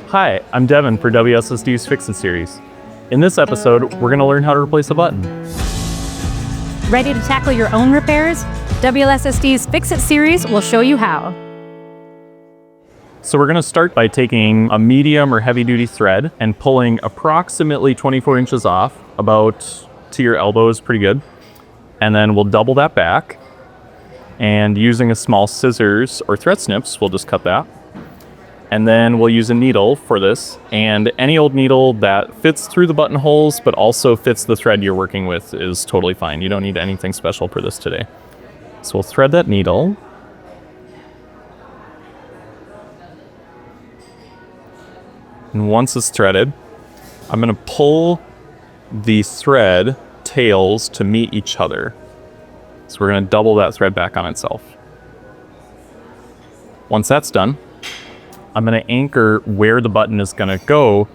Hi, I'm Devin for WSSD's Fix It series. In this episode, we're going to learn how to replace a button. Ready to tackle your own repairs? WSSD's Fix It series will show you how. So we're going to start by taking a medium or heavy duty thread and pulling approximately 24 inches off, about to your elbow is pretty good. And then we'll double that back, and using a small scissors or thread snips, we'll just cut that. And then we'll use a needle for this, and any old needle that fits through the buttonholes but also fits the thread you're working with is totally fine. You don't need anything special for this today. So we'll thread that needle. And once it's threaded, I'm going to pull the thread tails to meet each other. So we're going to double that thread back on itself. Once that's done, I'm going to anchor where the button is going to go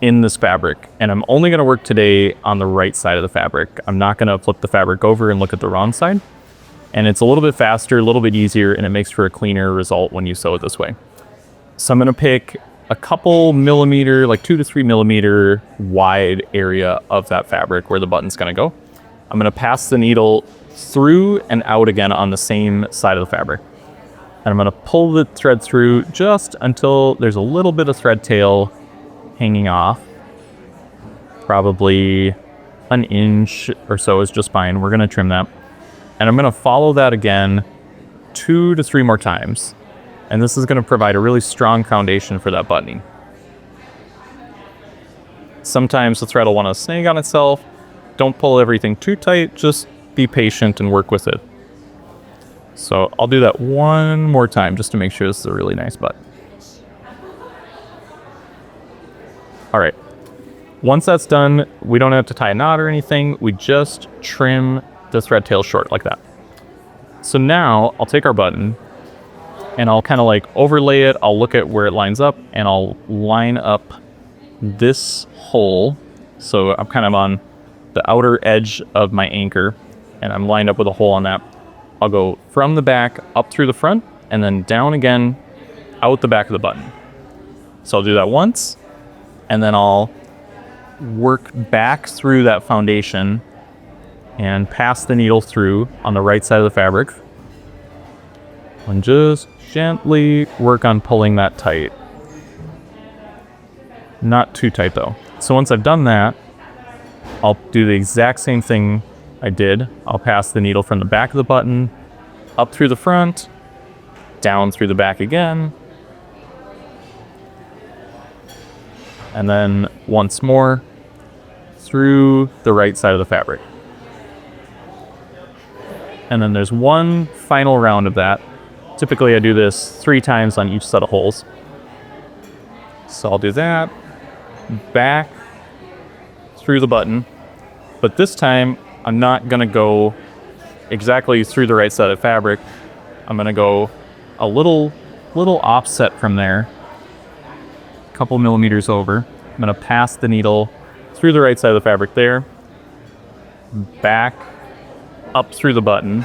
in this fabric. And I'm only going to work today on the right side of the fabric. I'm not going to flip the fabric over and look at the wrong side. And it's a little bit faster, a little bit easier, and it makes for a cleaner result when you sew it this way. So I'm going to pick a couple millimeter, like 2 to 3 millimeter wide area of that fabric where the button's going to go. I'm going to pass the needle through and out again on the same side of the fabric. And I'm going to pull the thread through just until there's a little bit of thread tail hanging off. Probably an inch or so is just fine. We're going to trim that. And I'm going to follow that again 2 to 3 more times. And this is going to provide a really strong foundation for that buttoning. Sometimes the thread will want to snag on itself. Don't pull everything too tight. Just be patient and work with it. So I'll do that one more time just to make sure this is a really nice button. All right. Once that's done, we don't have to tie a knot or anything. We just trim the thread tail short like that. So now I'll take our button and I'll kind of like overlay it. I'll look at where it lines up and I'll line up this hole. So I'm kind of on the outer edge of my anchor and I'm lined up with a hole on that. I'll go from the back up through the front and then down again out the back of the button. So I'll do that once and then I'll work back through that foundation and pass the needle through on the right side of the fabric and just gently work on pulling that tight. Not too tight though. So once I've done that, I'll do the exact same thing I did. I'll pass the needle from the back of the button up through the front, down through the back again, and then once more through the right side of the fabric. And then there's one final round of that. Typically I do this 3 times on each set of holes. So I'll do that, back through the button, but this time I'm not gonna go exactly through the right side of the fabric. I'm gonna go a little offset from there, a couple millimeters over. I'm gonna pass the needle through the right side of the fabric there, back up through the button,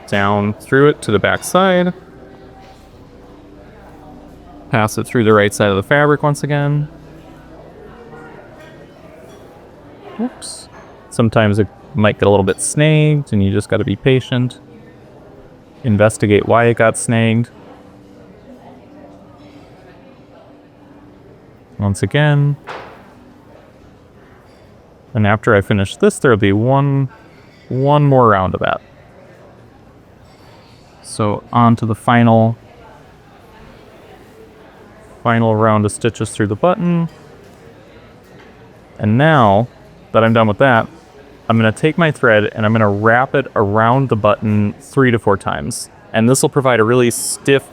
down through it to the back side, pass it through the right side of the fabric once again. Oops. Sometimes it might get a little bit snagged and you just got to be patient. Investigate why it got snagged. Once again. And after I finish this, there'll be one more round of that. So on to the final round of stitches through the button. And now that I'm done with that, I'm going to take my thread and I'm going to wrap it around the button 3 to 4 times. And this will provide a really stiff,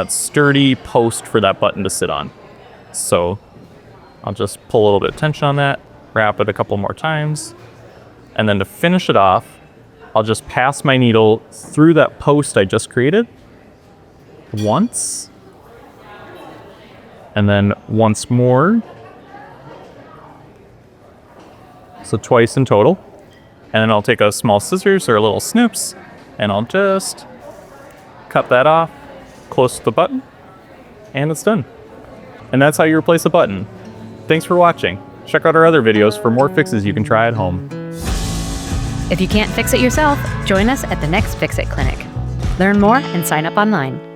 sturdy post for that button to sit on. So I'll just pull a little bit of tension on that, wrap it a couple more times. And then to finish it off, I'll just pass my needle through that post I just created once. And then once more. So twice in total. And then I'll take a small scissors or a little snips and I'll just cut that off close to the button and it's done. And that's how you replace a button. Thanks for watching. Check out our other videos for more fixes you can try at home. If you can't fix it yourself, join us at the next Fix It Clinic. Learn more and sign up online.